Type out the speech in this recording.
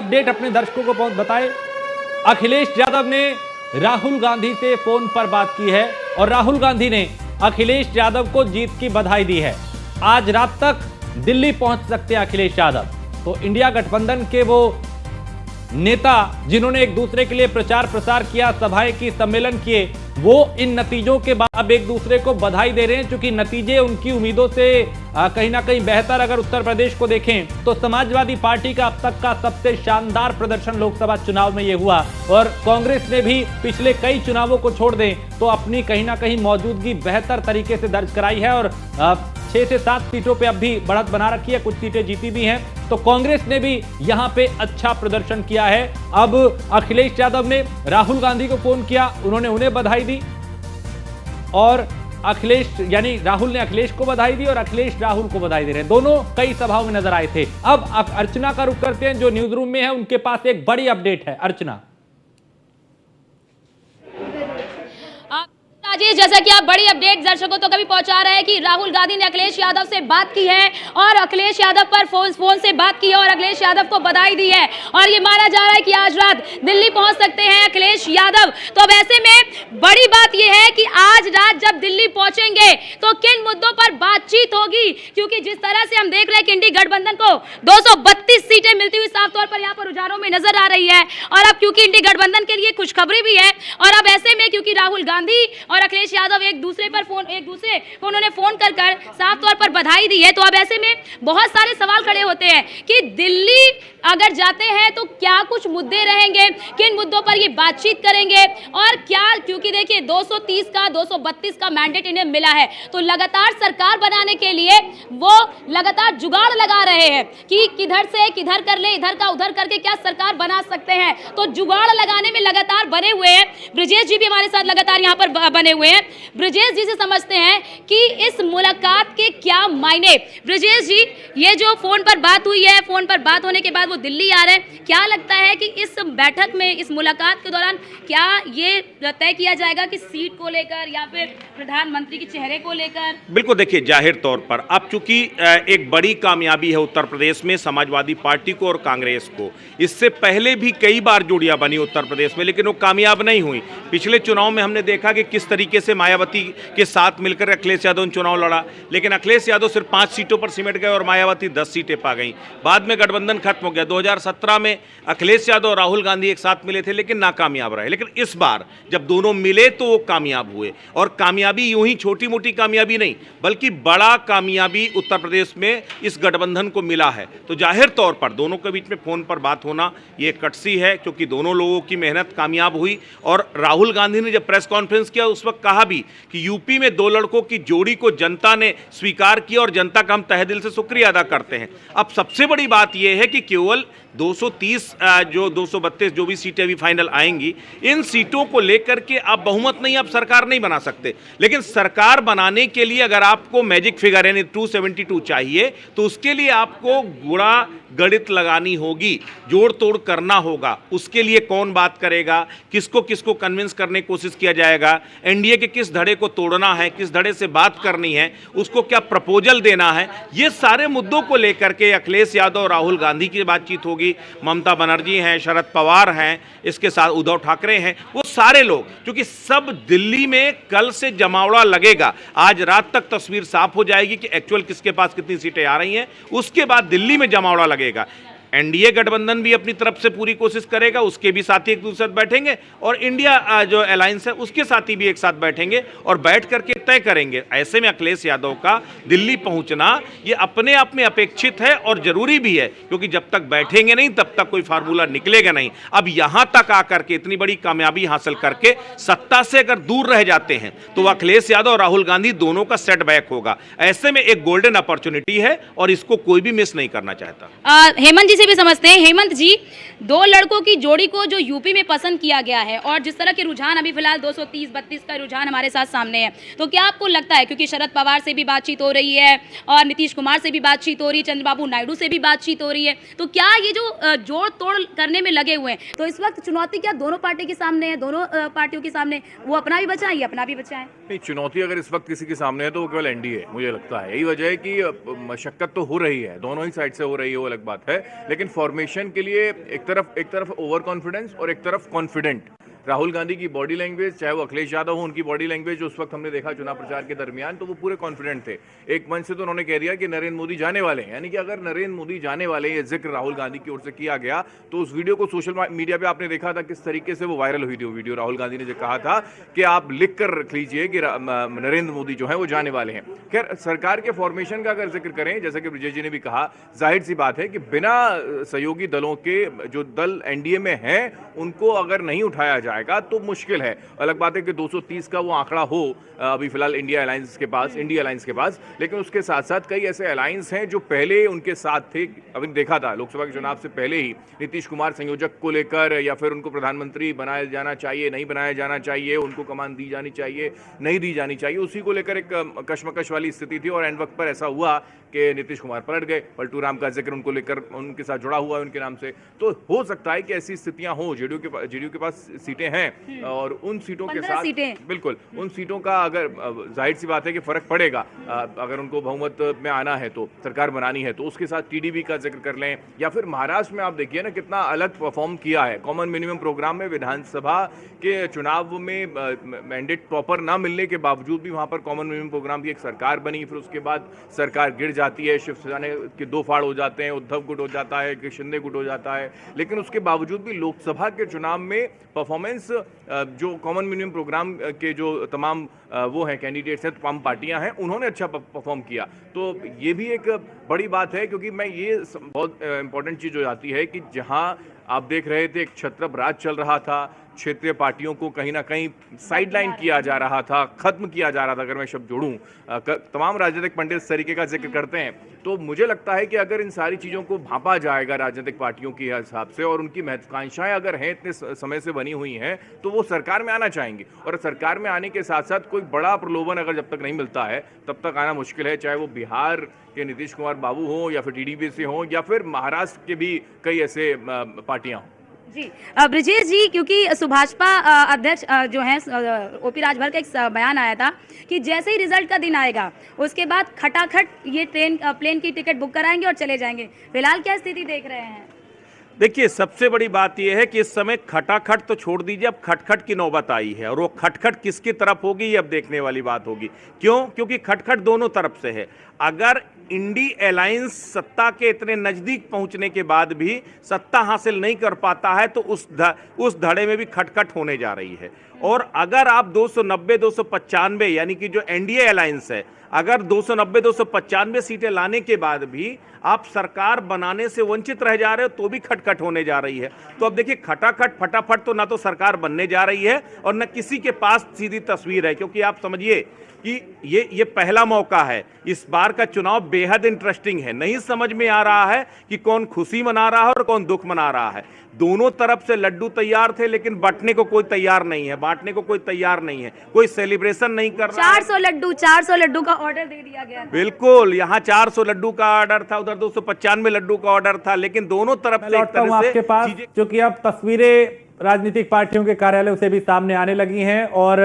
Update अपने दर्शकों को बताए। अखिलेश यादव ने राहुल गांधी से फोन पर बात की है और राहुल गांधी ने अखिलेश यादव को जीत की बधाई दी है। आज रात तक दिल्ली पहुंच सकते हैं अखिलेश यादव। तो इंडिया गठबंधन के वो नेता जिन्होंने एक दूसरे के लिए प्रचार प्रसार किया, सभाएं की, सम्मेलन किए, वो इन नतीजों के बाद अब एक दूसरे को बधाई दे रहे हैं, क्योंकि नतीजे उनकी उम्मीदों से कहीं ना कहीं बेहतर। अगर उत्तर प्रदेश को देखें तो समाजवादी पार्टी का अब तक का सबसे शानदार प्रदर्शन लोकसभा चुनाव में यह हुआ और कांग्रेस ने भी पिछले कई चुनावों को छोड़ दें तो अपनी कहीं ना कहीं मौजूदगी बेहतर तरीके से दर्ज कराई है और 6 से 7 सीटों पे अब भी बढ़त बना रखी है, कुछ सीटें जीती भी हैं। तो कांग्रेस ने भी यहां पे अच्छा प्रदर्शन किया है। अब अखिलेश यादव ने राहुल गांधी को फोन किया, उन्होंने उन्हें बधाई दी और अखिलेश यानी राहुल ने अखिलेश को बधाई दी और अखिलेश राहुल को बधाई दे रहे हैं। दोनों कई सभाओं में नजर आए थे। अब अर्चना का रुख करते हैं जो न्यूज रूम में है, उनके पास एक बड़ी अपडेट है। अर्चना जी, जैसा कि आप बड़ी अपडेट दर्शकों तो कभी पहुंचा रहे हैं कि राहुल गांधी ने अखिलेश यादव से बात की है और अखिलेश यादव पर फोन से बात की है और अखिलेश यादव को बधाई दी है और ये माना जा रहा है कि आज रात दिल्ली पहुंच सकते हैं अखिलेश यादव। तो वैसे में बड़ी बात यह है कि आज रात जब दिल्ली पहुंचेंगे तो किन मुद्दों पर बातचीत होगी, क्योंकि जिस तरह से हम देख रहे हैं कि इंडी गठबंधन को 232 सीटें मिलती हुई साफ तौर पर यहाँ पर रुझानों में नजर आ रही है और अब क्योंकि इंडी गठबंधन के लिए खुशखबरी भी है और अब ऐसे में क्योंकि राहुल गांधी और अखिलेश यादव एक दूसरे को उन्होंने फोन कर साफ तौर पर बधाई दी है, तो अब ऐसे में बहुत सारे सवाल खड़े होते हैं कि दिल्ली अगर जाते हैं तो क्या कुछ मुद्दे रहेंगे, किन मुद्दों पर ये बातचीत करेंगे और क्या, क्योंकि देखिए 230 का 232 का मैंडेट इन्हें मिला है तो लगातार सरकार बनाने के लिए वो लगातार जुगाड़ लगा रहे हैं कि किधर से किधर कर ले, इधर का उधर करके क्या सरकार बना सकते हैं। तो जुगाड़ लगाने में लगातार बने हुए हैं। ब्रजेश जी भी हमारे साथ लगातार यहाँ पर बने हुए हैं। ब्रजेश जी से समझते हैं कि इस मुलाकात के क्या मायने। ब्रजेश जी, ये जो फोन पर बात हुई है, फोन पर बात होने के बाद वो दिल्ली आ रहे हैं, क्या लगता है कि इस बैठक में, इस मुलाकात के दौरान क्या ये तय किया जाएगा कि सीट को लेकर या फिर प्रधानमंत्री के चेहरे को लेकर? बिल्कुल, देखिए जाहिर तौर पर अब चूंकि एक बड़ी कामयाबी है उत्तर प्रदेश में समाजवादी पार्टी को और कांग्रेस को। इससे पहले भी कई बार जोड़ियां बनी उत्तर प्रदेश में लेकिन वो कामयाब नहीं हुई। पिछले चुनाव में हमने देखा कि किस तरीके से मायावती के साथ मिलकर अखिलेश यादव ने चुनाव लड़ा, लेकिन अखिलेश यादव सिर्फ 5 सीटों पर सिमट गए और मायावती 10 सीटें पा गई। बाद में गठबंधन खत्म हो गया। 2017 में अखिलेश यादव और राहुल गांधी एक साथ मिले थे लेकिन नाकामयाब रहे, लेकिन इस बार जब दोनों मिले तो वो कामयाब हुए और कामयाबी यूं ही छोटी मोटी कामयाबी नहीं बल्कि बड़ा कामयाबी उत्तर प्रदेश में इस गठबंधन को मिला है। तो जाहिर तौर पर दोनों के बीच में फोन पर बात होना ये कटसी है, क्योंकि दोनों लोगों की मेहनत कामयाब हुई। और राहुल गांधी ने जब प्रेस कॉन्फ्रेंस किया उस वक्त कहा भी कि यूपी में 2 लड़कों की जोड़ी को जनता ने स्वीकार किया और जनता का हम तहे दिल से शुक्रिया अदा करते हैं। अब सबसे बड़ी बात यह है कि केवल 230 जो 232 जो भी सीटें अभी फाइनल आएंगी, इन सीटों को लेकर के आप बहुमत नहीं, आप सरकार नहीं बना सकते। लेकिन सरकार बनाने के लिए अगर आपको मैजिक फिगर यानी 272 चाहिए तो उसके लिए आपको गुणा गणित लगानी होगी, जोड़ तोड़ करना होगा। उसके लिए कौन बात करेगा, किसको किसको कन्विंस करने की कोशिश किया जाएगा, एनडीए के किस धड़े को तोड़ना है, किस धड़े से बात करनी है, उसको क्या प्रपोजल देना है, ये सारे मुद्दों को लेकर के अखिलेश यादव और राहुल गांधी की बातचीत होगी। ममता बनर्जी हैं, शरद पवार हैं, इसके साथ उद्धव ठाकरे हैं, वो सारे लोग, क्योंकि सब दिल्ली में कल से जमावड़ा लगेगा। आज रात तक तस्वीर साफ हो जाएगी कि एक्चुअल किसके पास कितनी सीटें आ रही हैं, उसके बाद दिल्ली में जमावड़ा लगेगा। एनडीए गठबंधन भी अपनी तरफ से पूरी कोशिश करेगा, उसके भी साथी एक दूसरे साथ बैठेंगे और इंडिया जो अलायंस है उसके साथी भी एक साथ बैठेंगे और बैठ करके तय करेंगे। ऐसे में अखिलेश यादव का दिल्ली पहुंचना ये अपने आप में अपेक्षित है और जरूरी भी है, क्योंकि जब तक बैठेंगे नहीं तब तक कोई फार्मूला निकलेगा नहीं। अब यहां तक आकर के इतनी बड़ी कामयाबी हासिल करके सत्ता से अगर दूर रह जाते हैं तो अखिलेश यादव और राहुल गांधी दोनों का सेटबैक होगा। ऐसे में एक गोल्डन अपॉर्चुनिटी है और इसको कोई भी मिस नहीं करना चाहता। हेमंत जी से भी समझते हैं। हेमंत जी, 2 लड़कों की जोड़ी को जो यूपी में पसंद किया गया है और जिस तरह के रुझान अभी फिलहाल 230-32 का रुझान हमारे साथ सामने है, तो क्या आपको लगता है, क्योंकि शरद पवार से भी बातचीत हो रही है और नीतीश कुमार से भी बातचीत हो रही है, चंद्रबाबू नायडू से भी बातचीत हो रही है, तो क्या ये जो जोड़ तोड़ करने में लगे हुए हैं, तो इस वक्त चुनौती क्या दोनों पार्टी के सामने है, दोनों पार्टियों के सामने, वो अपना भी बचाएं, ये अपना भी बचाएं? नहीं, चुनौती अगर इस वक्त किसी के सामने है तो वो केवल एनडीए, मुझे लगता है। यही वजह है कि मशक्कत तो हो रही है, दोनों ही साइड से हो रही है, वो अलग बात है, लेकिन फॉर्मेशन के लिए एक एक तरफ ओवर कॉन्फिडेंस और एक तरफ कॉन्फिडेंट। राहुल गांधी की बॉडी लैंग्वेज, चाहे वो अखिलेश यादव हो, उनकी बॉडी लैंग्वेज उस वक्त हमने देखा चुनाव प्रचार के दरमियान, तो वो पूरे कॉन्फिडेंट थे। एक मंच से तो उन्होंने कह दिया कि नरेंद्र मोदी जाने वाले हैं, यानी कि अगर नरेंद्र मोदी जाने वाले ये जिक्र राहुल गांधी की ओर से किया गया तो उस वीडियो को सोशल मीडिया पे आपने देखा था किस तरीके से वो वायरल हुई थी। वो वीडियो राहुल गांधी ने जो कहा था कि आप लिख कर रख लीजिए कि नरेंद्र मोदी जो है वो जाने वाले हैं। खैर, सरकार के फॉर्मेशन का अगर जिक्र करें, जैसा कि ब्रिजेश जी ने भी कहा, जाहिर सी बात है कि बिना सहयोगी दलों के जो दल एनडीए में हैं उनको अगर नहीं उठाया जाएगा तो मुश्किल है। अलग बात है कि 230 का वो आंकड़ा हो अभी फिलहाल इंडिया अलायंस के पास, लेकिन उसके साथ साथ कई ऐसे अलायंस हैं जो पहले उनके साथ थे। अभी देखा था लोकसभा के चुनाव से पहले ही नीतीश कुमार संयोजक को लेकर, या फिर उनको प्रधानमंत्री बनाया जाना चाहिए, नहीं बनाया जाना चाहिए, उनको कमान दी जानी चाहिए, नहीं दी जानी चाहिए, उसी को लेकर एक कशमकश वाली स्थिति थी। और एंड वक्त पर ऐसा हुआ कि नीतीश कुमार पलट गए, पलटू राम का जिक्र उनको लेकर उनके साथ जुड़ा हुआ है उनके नाम से। तो हो सकता है कि ऐसी स्थितियां हो। जेडीयू के पास सीटें हैं और उन सीटों के साथ बिल्कुल उन सीटों का अगर जाहिर सी बात है कि फर्क पड़ेगा। अगर उनको बहुमत में आना है तो सरकार बनानी है तो उसके साथ टीडीपी का जिक्र कर लें, या फिर महाराष्ट्र में आप देखिए ना कितना अलग परफॉर्म किया है। कॉमन मिनिमम प्रोग्राम में विधानसभा के चुनाव में मैंडेट प्रॉपर ना मिलने के बावजूद भी वहां पर कॉमन मिनिमम प्रोग्राम की एक सरकार बनी। फिर उसके बाद सरकार गिर जाती है, शिवसेना के दो फाड़ हो जाते हैं, उद्धव गुट हो जाता है, शिंदे गुट हो जाता है, लेकिन उसके बावजूद भी लोकसभा के चुनाव में परफॉर्मेंस जो कॉमन मिनिमम प्रोग्राम के जो तमाम वो हैं कैंडिडेट्स हैं, तमाम पार्टियां हैं, उन्होंने अच्छा परफॉर्म किया। तो ये भी एक बड़ी बात है, क्योंकि मैं ये बहुत इंपॉर्टेंट चीज़ हो जाती है कि जहां आप देख रहे थे एक छत्रप राज चल रहा था, क्षेत्रीय पार्टियों को कहीं ना कहीं साइडलाइन किया जा रहा था, खत्म किया जा रहा था, अगर मैं शब्द जोड़ूं, तमाम राजनीतिक पंडित इस तरीके का जिक्र करते हैं। तो मुझे लगता है कि अगर इन सारी चीज़ों को भांपा जाएगा राजनीतिक पार्टियों के हिसाब से, और उनकी महत्वाकांक्षाएं अगर हैं इतने समय से बनी हुई हैं, तो वो सरकार में आना चाहेंगे। और सरकार में आने के साथ साथ कोई बड़ा प्रलोभन अगर जब तक नहीं मिलता है तब तक आना मुश्किल है, चाहे वो बिहार के नीतीश कुमार बाबू हों, या फिर टीडीपी से हों, या फिर महाराष्ट्र के भी कई ऐसे पार्टियां हों। जी ब्रिजेश जी, क्योंकि सुभाषपा अध्यक्ष जो हैं ओपी राजभर का एक बयान आया था कि जैसे ही रिजल्ट का दिन आएगा उसके बाद खटाखट ये प्लेन की टिकट बुक कराएंगे और चले जाएंगे। फिलहाल क्या स्थिति देख रहे हैं? देखिए, सबसे बड़ी बात यह है कि इस समय खटाखट तो छोड़ दीजिए, अब खटखट की नौबत आई है, और वो खटखट किसकी तरफ होगी ये अब देखने वाली बात होगी। क्यों? क्योंकि खटखट दोनों तरफ से है। अगर इंडी अलायंस सत्ता के इतने नज़दीक पहुंचने के बाद भी सत्ता हासिल नहीं कर पाता है तो उस धड़े में भी खटखट होने जा रही है। और अगर आप 290 295 यानी कि जो एनडीए अलायंस है, अगर 290 295 सीटें लाने के बाद भी आप सरकार बनाने से वंचित रह जा रहे हो तो भी खटखट होने जा रही है। तो अब देखिए, खटाखट फटाफट तो ना तो सरकार बनने जा रही है और न किसी के पास सीधी तस्वीर है, क्योंकि आप समझिए कि ये पहला मौका है। इस बार का चुनाव बेहद इंटरेस्टिंग है। नहीं समझ में आ रहा है कि कौन खुशी मना रहा है और कौन दुख मना रहा है। दोनों तरफ से लड्डू तैयार थे, लेकिन बांटने को कोई तैयार नहीं है, कोई सेलिब्रेशन नहीं कर रहा। 400 लड्डू का ऑर्डर दे दिया गया। बिल्कुल, यहाँ 400 लड्डू का ऑर्डर था, उधर 295 लड्डू का ऑर्डर था, लेकिन दोनों तरफ से एक तरह से आपके पास, क्योंकि अब तस्वीरें राजनीतिक पार्टियों के कार्यालयों से भी सामने आने लगी हैं और